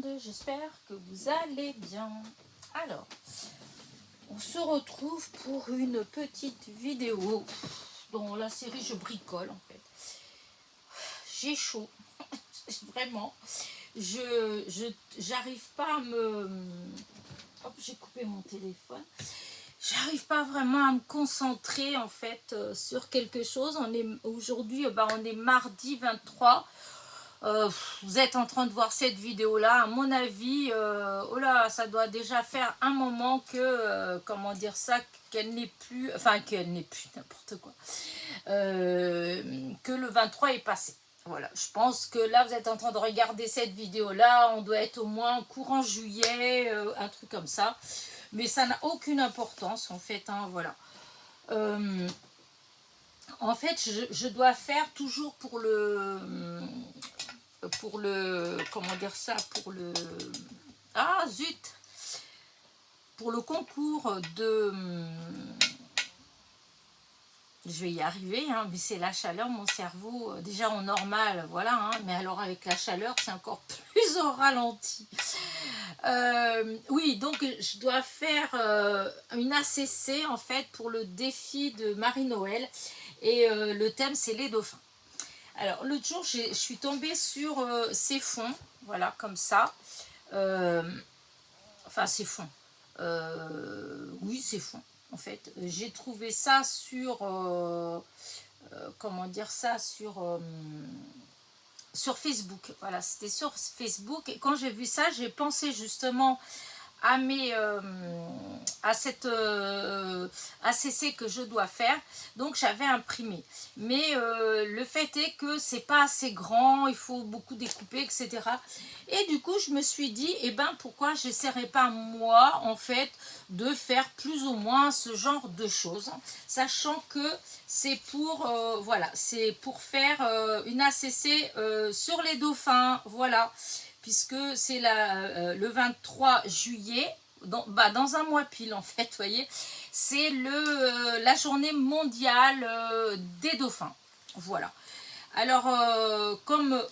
monde, j'espère que vous allez bien. Alors, on se retrouve pour une petite vidéo dans la série Je bricole en fait. J'ai chaud, vraiment. J'arrive pas à me... Hop, j'ai coupé mon téléphone. J'arrive pas vraiment à me concentrer en fait sur quelque chose. Aujourd'hui, on est mardi 23. Vous êtes en train de voir cette vidéo là, à mon avis, oh là, ça doit déjà faire un moment que, comment dire ça, qu'elle n'est plus, enfin qu'elle n'est plus n'importe quoi, que le 23 est passé. Voilà, je pense que là vous êtes en train de regarder cette vidéo là, on doit être au moins courant juillet, un truc comme ça, mais ça n'a aucune importance en fait, hein, voilà. En fait, je dois faire toujours pour le, comment dire ça, ah zut, pour le concours de, je vais y arriver, hein, mais c'est la chaleur, mon cerveau, déjà en normal, voilà, hein, mais alors avec la chaleur, c'est encore plus au ralenti. Oui, donc je dois faire une ACC, en fait, pour le défi de Marie-Noël, et le thème, c'est les dauphins. Alors, l'autre jour, je suis tombée sur ces fonds, voilà, comme ça. Enfin, ces fonds. Oui, ces fonds, en fait. J'ai trouvé ça sur... comment dire ça, sur Facebook. Voilà, c'était sur Facebook. Et quand j'ai vu ça, j'ai pensé justement à cette ACC que je dois faire, donc j'avais imprimé, mais le fait est que c'est pas assez grand, il faut beaucoup découper, etc. Et du coup je me suis dit, eh ben pourquoi j'essaierais pas moi en fait de faire plus ou moins ce genre de choses, sachant que c'est pour voilà, c'est pour faire une ACC sur les dauphins, voilà, puisque c'est le 23 juillet, dans un mois pile en fait, vous voyez, c'est la journée mondiale des dauphins, voilà. Alors, comme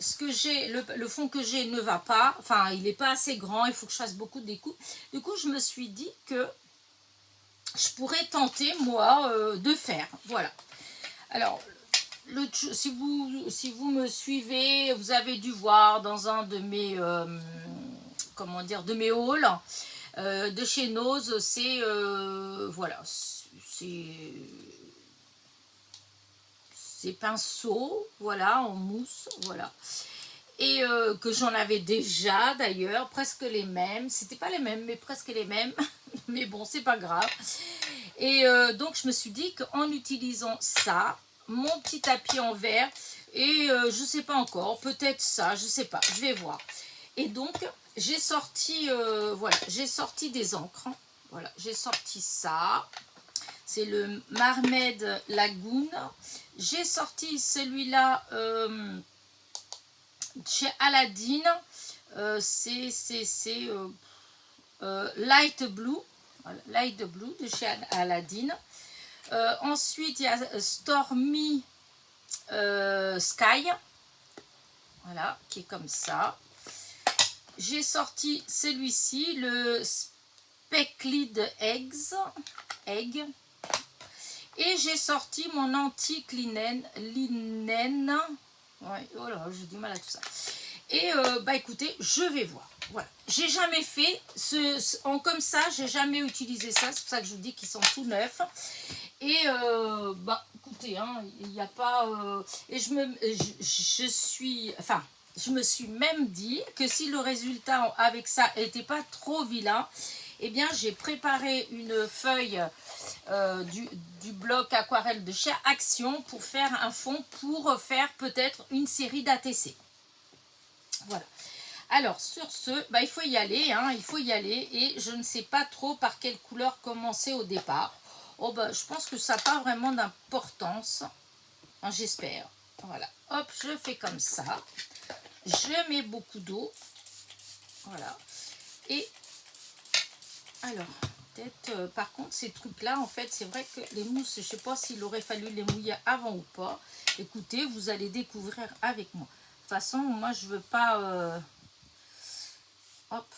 ce que j'ai, le fond que j'ai ne va pas, enfin, il n'est pas assez grand, il faut que je fasse beaucoup de découpes, du coup, je me suis dit que je pourrais tenter, moi, de faire, voilà. Alors, si vous me suivez, vous avez dû voir dans un de mes comment dire, de mes hauls de chez Nose, c'est voilà, c'est pinceaux, voilà, en mousse, voilà, et que j'en avais déjà d'ailleurs, presque les mêmes, c'était pas les mêmes mais presque les mêmes, mais bon, c'est pas grave. Et donc je me suis dit qu'en utilisant ça, mon petit tapis en verre, et je sais pas encore, peut-être ça, je sais pas, je vais voir. Et donc j'ai sorti, voilà, j'ai sorti des encres, voilà, j'ai sorti ça, c'est le Marmed Lagoon. J'ai sorti celui-là chez Aladdin, c'est Light Blue, voilà, Light Blue de chez Aladdin. Ensuite, il y a Stormy Sky, voilà, qui est comme ça. J'ai sorti celui-ci, le Speckled Egg. Et j'ai sorti mon antique linen. Ouais, oh là, j'ai du mal à tout ça. Et bah écoutez, je vais voir. Voilà. J'ai jamais fait comme ça, j'ai jamais utilisé ça. C'est pour ça que je vous dis qu'ils sont tout neufs. Et bah écoutez, hein, il n'y a pas. Et je me suis même dit que si le résultat avec ça n'était pas trop vilain, eh bien j'ai préparé une feuille du bloc aquarelle de chez Action pour faire un fond pour faire peut-être une série d'ATC. Voilà. Alors sur ce, bah, il faut y aller, hein, il faut y aller, et je ne sais pas trop par quelle couleur commencer au départ. Oh bah, je pense que ça n'a pas vraiment d'importance, hein, j'espère. Voilà, hop, je fais comme ça. Je mets beaucoup d'eau. Voilà. Et alors, peut-être, par contre, ces trucs-là, en fait, c'est vrai que les mousses, je ne sais pas s'il aurait fallu les mouiller avant ou pas. Écoutez, vous allez découvrir avec moi. De toute façon, moi, je ne veux pas... hop,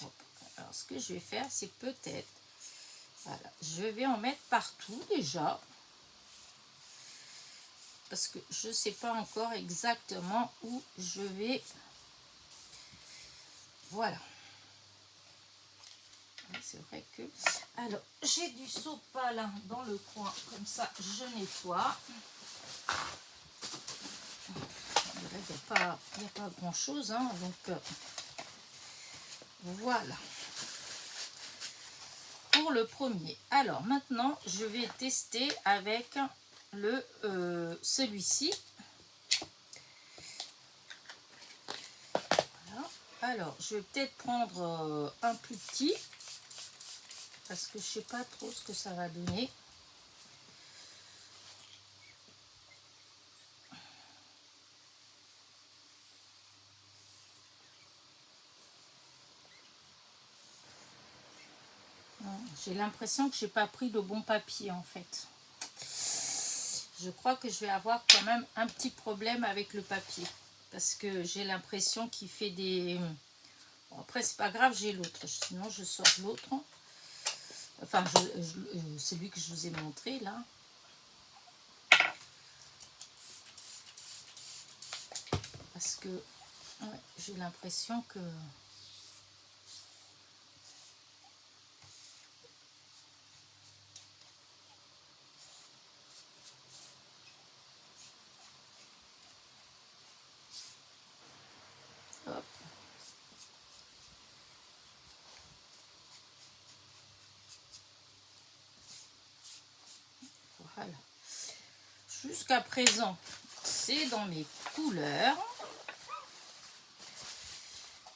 hop. Alors ce que je vais faire, c'est peut-être, voilà, je vais en mettre partout déjà, parce que je ne sais pas encore exactement où je vais. Voilà. C'est vrai que... Alors, j'ai du sopalin dans le coin, comme ça, je nettoie. Il n'y a pas grand-chose, hein, donc voilà. Pour le premier. Alors, maintenant, je vais tester avec le celui-ci. Voilà. Alors, je vais peut-être prendre un plus petit, parce que je sais pas trop ce que ça va donner. J'ai l'impression que j'ai pas pris le bon papier en fait. Je crois que je vais avoir quand même un petit problème avec le papier, parce que j'ai l'impression qu'il fait des... Bon, après c'est pas grave, j'ai l'autre, sinon je sors l'autre. Enfin, celui que je vous ai montré là. Parce que ouais, j'ai l'impression que... Hop. Voilà. Jusqu'à présent, c'est dans mes couleurs.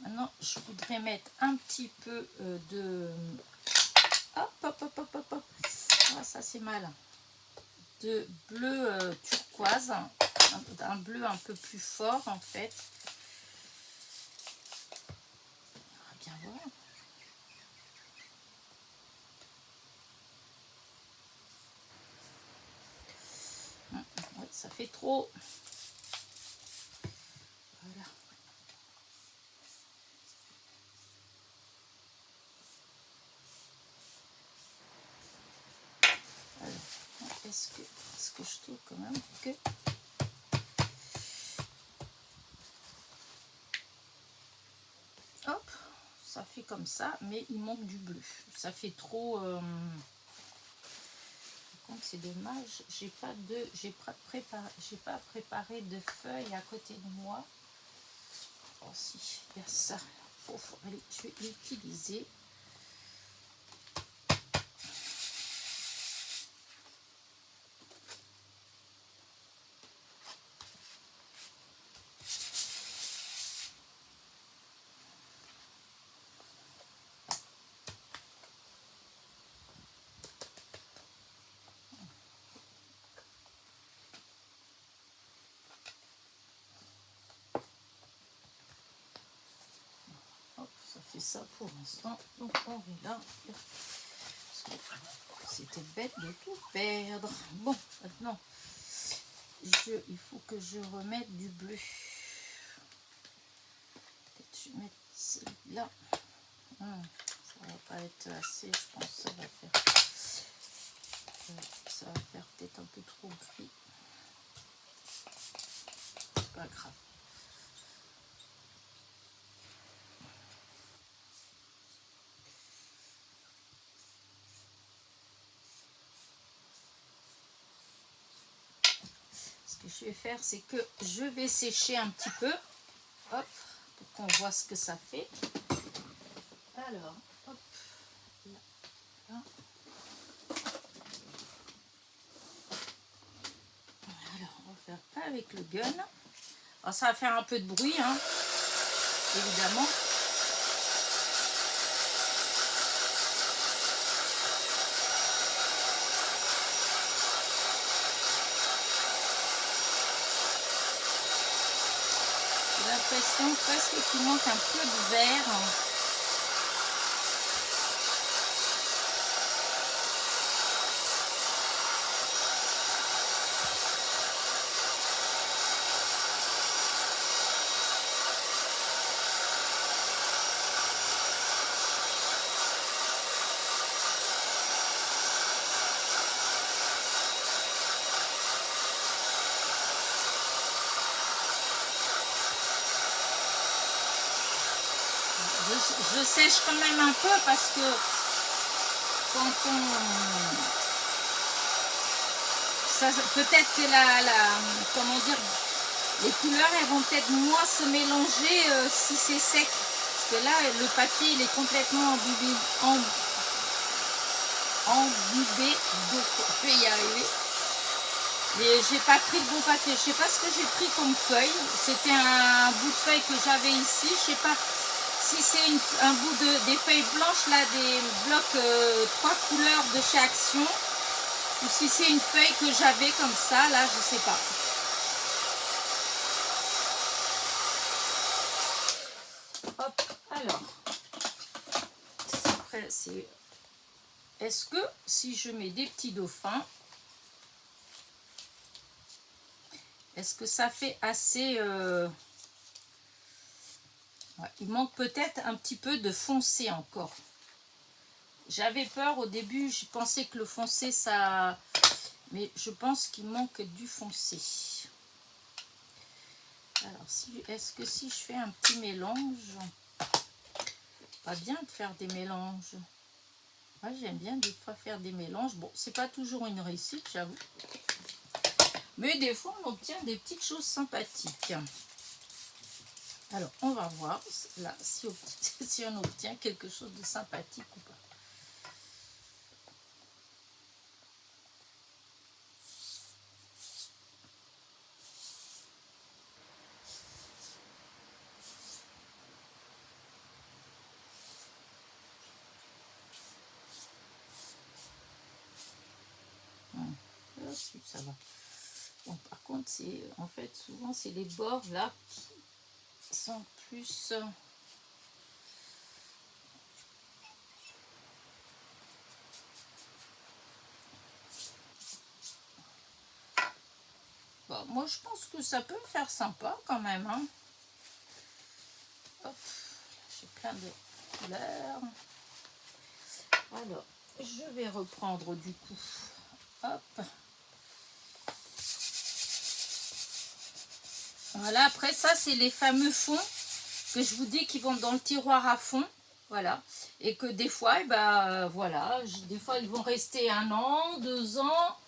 Maintenant, je voudrais mettre un petit peu de... Hop, hop, hop, hop, hop, hop. Ah, ça, c'est mal. De bleu turquoise. Un bleu un peu plus fort, en fait. On va bien voir. Ouais, ça fait trop. Voilà. Alors, est-ce que je trouve quand même que... Hop, ça fait comme ça, mais il manque du bleu. Ça fait trop... C'est dommage, j'ai pas préparé de feuilles à côté de moi. Oh si, il y a ça. Oh, allez, je vais l'utiliser. C'est ça pour l'instant, donc on est là. C'était bête de tout perdre. Bon, maintenant il faut que je remette du bleu. Peut-être je vais mettre celui-là. Ça va pas être assez, je pense que ça va faire peut-être un peu trop gris. C'est pas grave. Ce que je vais faire, c'est que je vais sécher un petit peu, hop, pour qu'on voit ce que ça fait. Alors, hop, là, là. Alors, on va faire avec le gun. Alors, ça va faire un peu de bruit, hein, évidemment. J'ai l'impression presque qu'il manque un peu de vert. je sèche quand même un peu parce que quand on... peut-être que comment dire, les couleurs elles vont peut-être moins se mélanger si c'est sec. Parce que là, le papier il est complètement imbibé d'eau. Je vais y arriver. Mais j'ai pas pris le bon papier. Je sais pas ce que j'ai pris comme feuille. C'était un bout de feuille que j'avais ici. Je sais pas si c'est un bout des feuilles blanches là, des blocs 3 couleurs de chez Action, ou si c'est une feuille que j'avais comme ça. Là, je sais pas. Hop. Alors. Après, c'est. Est-ce que si je mets des petits dauphins, est-ce que ça fait assez... Ouais, il manque peut-être un petit peu de foncé encore. J'avais peur au début, je pensais que le foncé, ça... Mais je pense qu'il manque du foncé. Alors, est-ce que si je fais un petit mélange... Pas bien de faire des mélanges. Moi, j'aime bien des fois faire des mélanges. Bon, c'est pas toujours une réussite, j'avoue. Mais des fois, on obtient des petites choses sympathiques. Alors, on va voir là si on obtient quelque chose de sympathique ou pas. Ça va. Bon, par contre, c'est en fait souvent c'est les bords là qui sont plus bon, moi je pense que ça peut faire sympa quand même, hein. Hop, j'ai plein de couleurs. Alors, je vais reprendre du coup. Hop. Voilà, après ça, c'est les fameux fonds que je vous dis qui vont dans le tiroir à fond. Voilà. Et que des fois, eh ben, voilà, des fois, ils vont rester 1 an, 2 ans.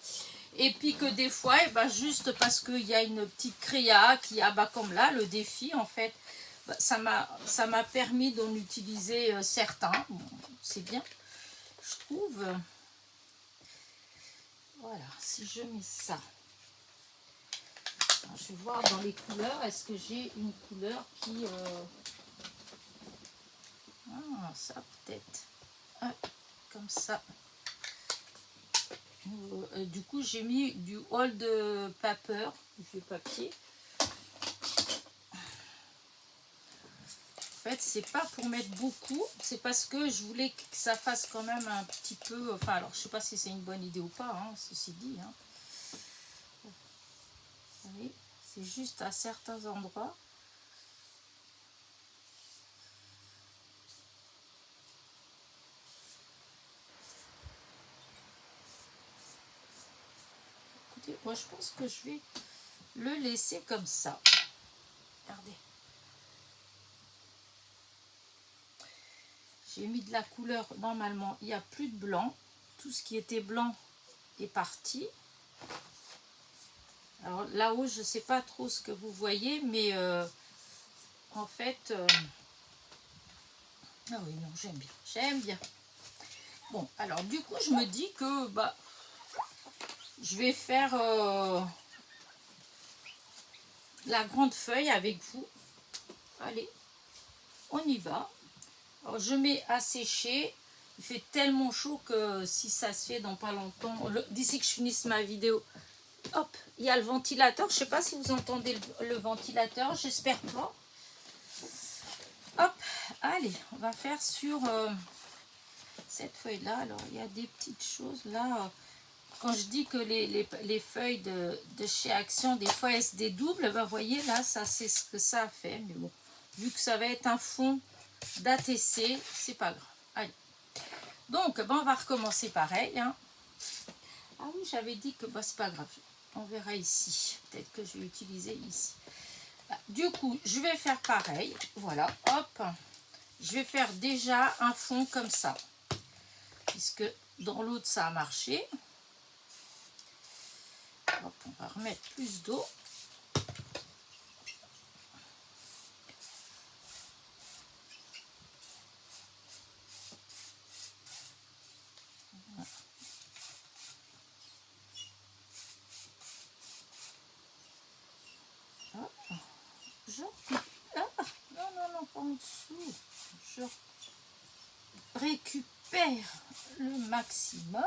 Et puis que des fois, eh ben, juste parce qu'il y a une petite créa qui abat comme là, le défi, en fait, bah, ça m'a permis d'en utiliser certains. Bon, c'est bien, je trouve. Voilà, si je mets ça. Alors, je vais voir dans les couleurs, est-ce que j'ai une couleur qui... Ah, ça peut-être. Ah, comme ça. Du coup, j'ai mis du old paper, du papier. En fait, c'est pas pour mettre beaucoup, c'est parce que je voulais que ça fasse quand même un petit peu... Enfin, alors, je sais pas si c'est une bonne idée ou pas, hein, ceci dit. Hein. Vous voyez, c'est juste à certains endroits. Écoutez, moi, je pense que je vais le laisser comme ça. Regardez. J'ai mis de la couleur, normalement, il n'y a plus de blanc. Tout ce qui était blanc est parti. Alors là-haut, je ne sais pas trop ce que vous voyez, mais en fait... Ah oui, non, j'aime bien. J'aime bien. Bon, alors du coup, je me dis que bah, je vais faire la grande feuille avec vous. Allez, on y va. Alors, je mets à sécher. Il fait tellement chaud que si ça se fait dans pas longtemps, d'ici que je finisse ma vidéo, hop, il y a le ventilateur. Je ne sais pas si vous entendez le ventilateur, j'espère pas. Hop, allez, on va faire sur cette feuille-là. Alors, il y a des petites choses là. Quand je dis que les feuilles de chez Action, des fois, elles se dédoublent, ben, vous voyez, là, ça c'est ce que ça a fait. Mais bon, vu que ça va être un fond d'ATC, c'est pas grave. Allez. Donc, ben, on va recommencer pareil. Hein. Ah oui, j'avais dit que ben, c'est pas grave. On verra ici. Peut-être que je vais utiliser ici. Du coup, je vais faire pareil. Voilà, hop. je vais faire déjà un fond comme ça, puisque dans l'autre ça a marché. Hop, on va remettre plus d'eau. Non, pas en dessous. Je récupère le maximum.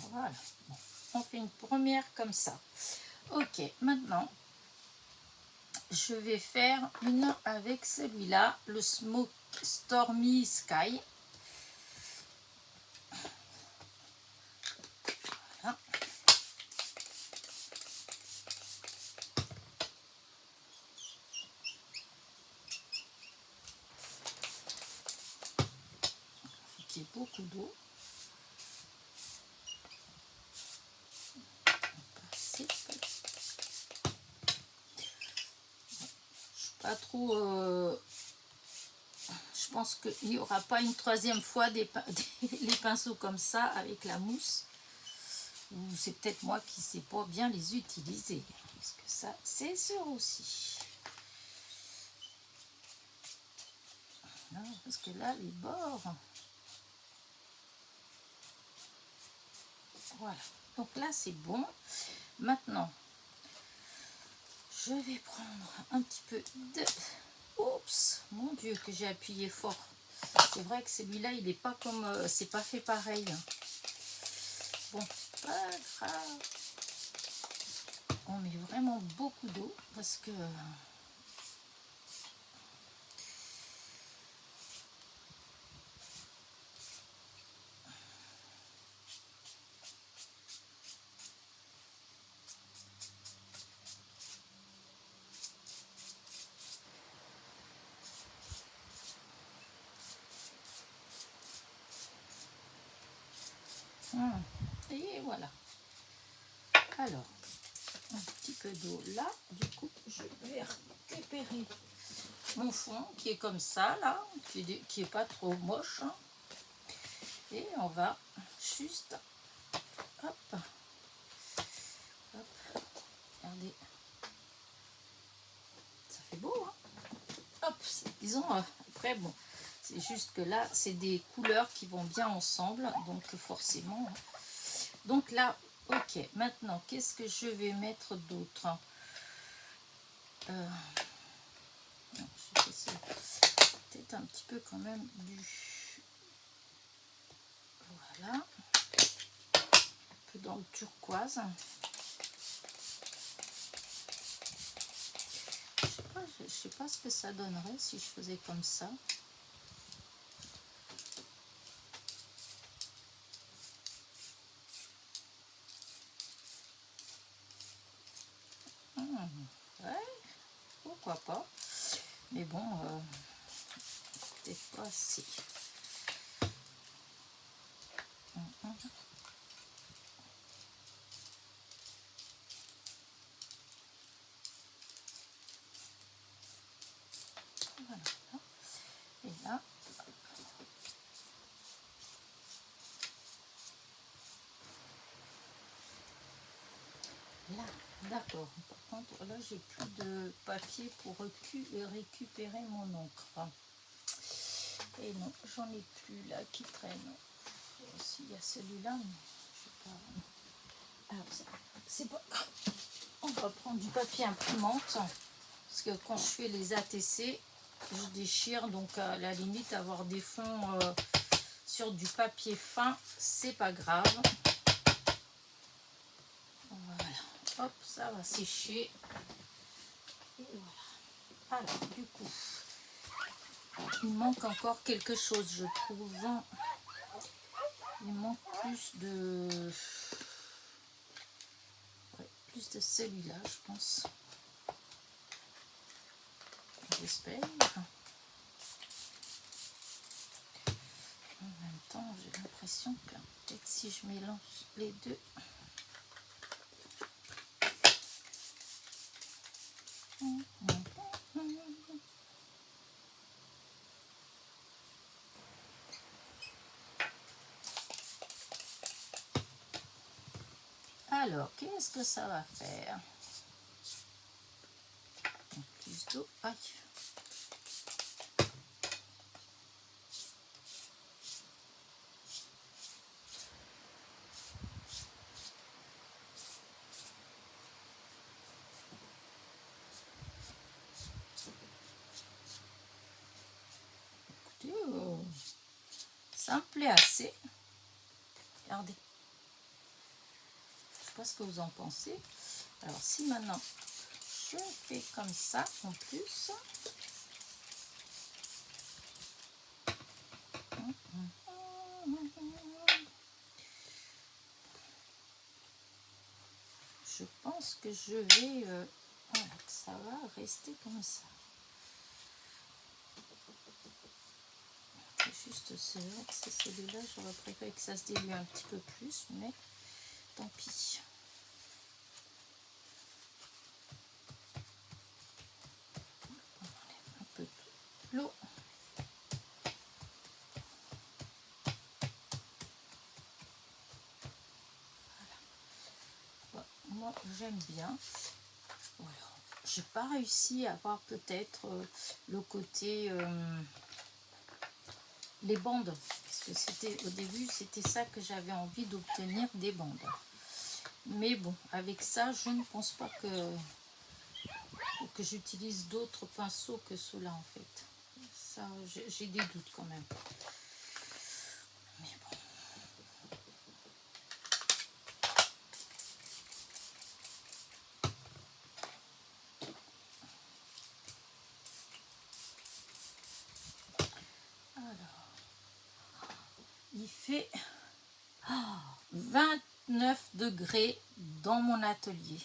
Voilà. Bon, on fait une première comme ça. Ok, maintenant, je vais faire une avec celui-là, le Smoke Stormy Sky. Voilà. Qui est beaucoup d'eau. Pas trop. Je pense qu'il n'y aura pas une troisième fois les pinceaux comme ça avec la mousse. Ou c'est peut-être moi qui ne sais pas bien les utiliser. Parce que ça, c'est sûr aussi. Non, parce que là, les bords. Voilà. Donc là, c'est bon. Maintenant, je vais prendre un petit peu de... Oups, mon Dieu, que j'ai appuyé fort. C'est vrai que celui-là, il n'est pas comme... c'est pas fait pareil. Bon, pas grave. On met vraiment beaucoup d'eau parce que... Et voilà. Alors, un petit peu d'eau là. Du coup, je vais récupérer mon fond qui est comme ça, là, qui est pas trop moche. Hein. Et on va juste... Hop. Hop. Regardez. Ça fait beau, hein. Hop. Disons, après, bon, c'est juste que là, c'est des couleurs qui vont bien ensemble. Donc, forcément... Donc là, ok, maintenant, qu'est-ce que je vais mettre d'autre? Peut-être un petit peu quand même du... Voilà. Un peu dans le turquoise. Je sais pas ce que ça donnerait si je faisais comme ça. Ouais, pourquoi pas. Mais bon, peut-être pas assez. Voilà. Et là, d'accord. Par contre, là, j'ai plus de papier pour récupérer mon encre. Et non, j'en ai plus là qui traîne. Aussi, il y a celui-là, mais je sais pas. Alors, c'est pas grave. On va prendre du papier imprimante. Parce que quand je fais les ATC, je déchire. Donc, à la limite, avoir des fonds sur du papier fin, c'est pas grave. Voilà. Hop, ça va sécher. Et voilà. Alors, du coup, il manque encore quelque chose, je trouve. Il manque plus de... Ouais, plus de celui-là, je pense. J'espère. En même temps, j'ai l'impression que peut-être si je mélange les deux... Alors, qu'est-ce que ça va faire? Plus d'eau. Aïe. Écoutez, ça me plaît assez. Regardez. Je sais pas ce que vous en pensez. Alors, si maintenant je fais comme ça en plus. Je pense que je vais... voilà, que ça va rester comme ça. C'est juste celui-là, j'aurais préféré que ça se dilue un petit peu plus, mais tant pis. On enlève un peu l'eau. Voilà. Moi, j'aime bien. Voilà. J'ai pas réussi à avoir peut-être le côté... les bandes, parce que c'était au début, c'était ça que j'avais envie d'obtenir, des bandes. Mais bon, avec ça, je ne pense pas que j'utilise d'autres pinceaux que ceux-là en fait. Ça, j'ai des doutes quand même. Mais bon. Alors, il fait 29 degrés dans mon atelier.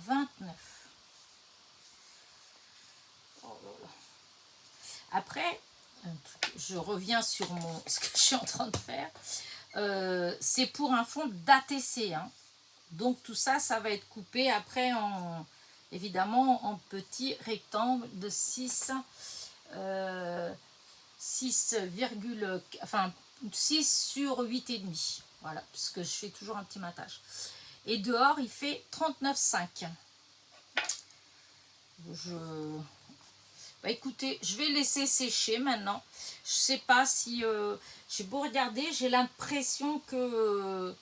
29. Oh là là. Après, je reviens sur ce que je suis en train de faire. C'est pour un fond d'ATC. Hein. Donc tout ça, ça va être coupé après évidemment en petits rectangles de 6, 6, enfin 6 sur 8,5. Voilà, parce que je fais toujours un petit matage. Et dehors, il fait 39,5. Bah écoutez, je vais laisser sécher maintenant. Je sais pas si... j'ai beau regarder, j'ai l'impression que...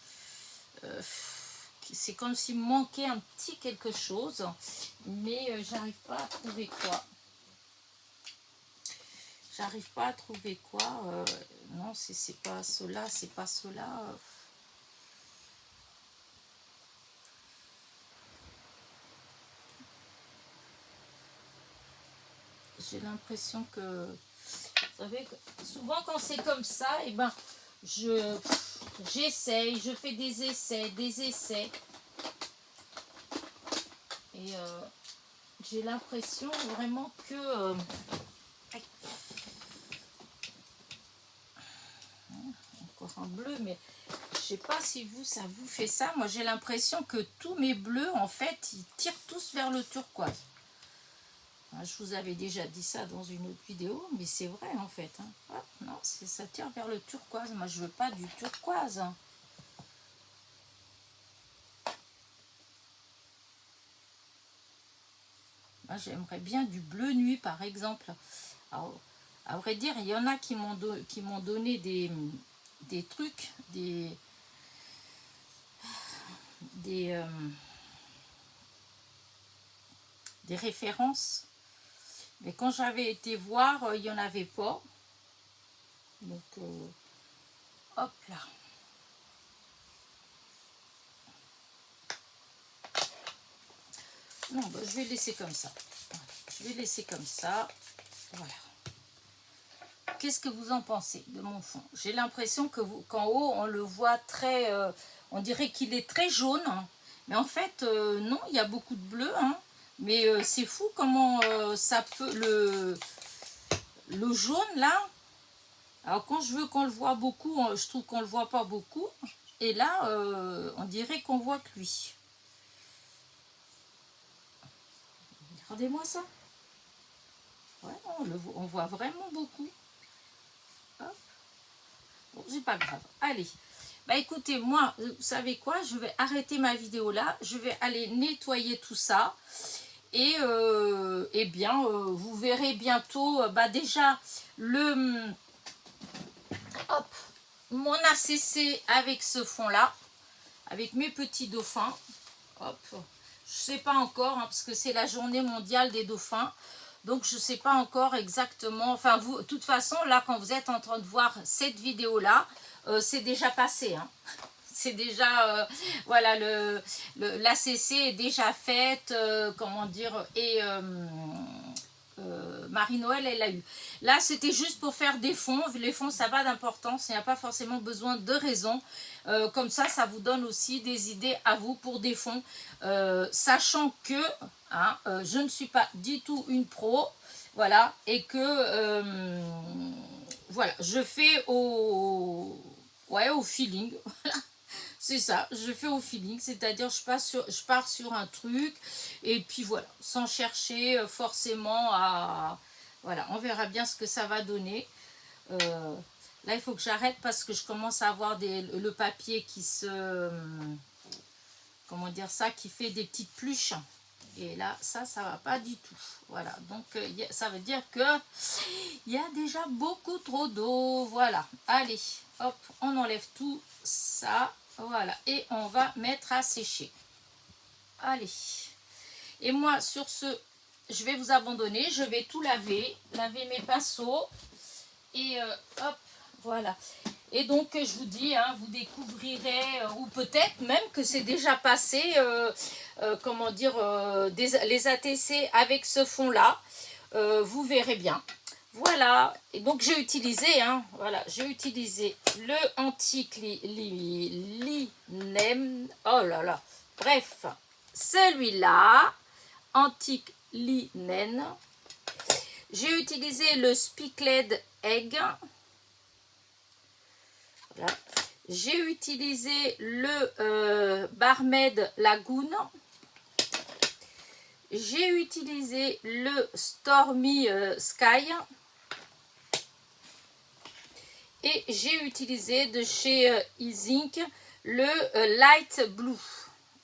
c'est comme s'il me manquait un petit quelque chose. Mais j'arrive pas à trouver quoi. J'arrive pas à trouver quoi. Non, c'est pas cela, c'est pas cela. J'ai l'impression que... Vous savez, souvent quand c'est comme ça, et ben, j'essaye, je fais des essais. Et j'ai l'impression vraiment que... encore un bleu, mais je sais pas si ça vous fait ça. Moi, j'ai l'impression que tous mes bleus, en fait, ils tirent tous vers le turquoise. Je vous avais déjà dit ça dans une autre vidéo, mais c'est vrai en fait. Hein. Hop, non, ça tire vers le turquoise. Moi, je veux pas du turquoise. Hein. Moi, j'aimerais bien du bleu nuit, par exemple. Alors, à vrai dire, il y en a qui m'ont donné des trucs, des références. Mais quand j'avais été voir, il n'y en avait pas. Donc, hop là. Non, bah, je vais laisser comme ça. Voilà. Je vais laisser comme ça. Voilà. Qu'est-ce que vous en pensez de mon fond? J'ai l'impression qu'en haut, on le voit très... on dirait qu'il est très jaune. Hein. Mais en fait, non, il y a beaucoup de bleu. Hein. Mais c'est fou comment ça peut... Le jaune, là... Alors, quand je veux qu'on le voit beaucoup, je trouve qu'on le voit pas beaucoup. Et là, on dirait qu'on voit que lui. Regardez-moi ça. Ouais, on voit vraiment beaucoup. Hop. Bon, c'est pas grave. Allez. Bah écoutez, moi, vous savez quoi, je vais arrêter ma vidéo là, je vais aller nettoyer tout ça. Et eh bien, vous verrez bientôt, bah déjà, hop, mon ACC avec ce fond là, avec mes petits dauphins. Hop, je sais pas encore, hein, parce que c'est la journée mondiale des dauphins. Donc, je sais pas encore exactement. Enfin, vous, de toute façon, là, quand vous êtes en train de voir cette vidéo-là, c'est déjà passé. Hein. C'est déjà, voilà, l'ACC est déjà faite, comment dire, et Marie-Noël, elle l'a eu. Là, c'était juste pour faire des fonds. Les fonds, ça n'a pas d'importance. Il n'y a pas forcément besoin de raison. Comme ça vous donne aussi des idées à vous pour des fonds. Sachant que hein, je ne suis pas du tout une pro. Voilà. Et que, voilà, je fais au feeling. C'est ça, je fais au feeling, c'est-à-dire je pars sur un truc et puis voilà, sans chercher forcément à... Voilà, on verra bien ce que ça va donner. Là, il faut que j'arrête parce que je commence à avoir le papier qui se... Comment dire ça, qui fait des petites pluches. Et là, ça va pas du tout. Voilà, donc ça veut dire que il y a déjà beaucoup trop d'eau. Voilà, allez, hop, on enlève tout ça. Voilà, et on va mettre à sécher. Allez. Et moi, sur ce, je vais vous abandonner. Je vais tout laver mes pinceaux. Et hop, voilà. Et donc, je vous dis, hein, vous découvrirez, ou peut-être même que c'est déjà passé, comment dire, les ATC avec ce fond-là. Vous verrez bien. Voilà, et donc j'ai utilisé, hein, voilà, j'ai utilisé le antique linen, oh là là, bref, celui-là, antique linen. J'ai utilisé le Spickled Egg. Voilà. J'ai utilisé le Barmaid Lagoon. J'ai utilisé le Stormy Sky. Et j'ai utilisé de chez Easink le Light Blue.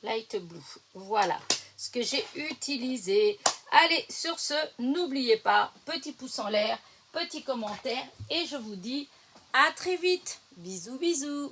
Light Blue. Voilà ce que j'ai utilisé. Allez, sur ce, n'oubliez pas, petit pouce en l'air, petit commentaire. Et je vous dis à très vite. Bisous, bisous.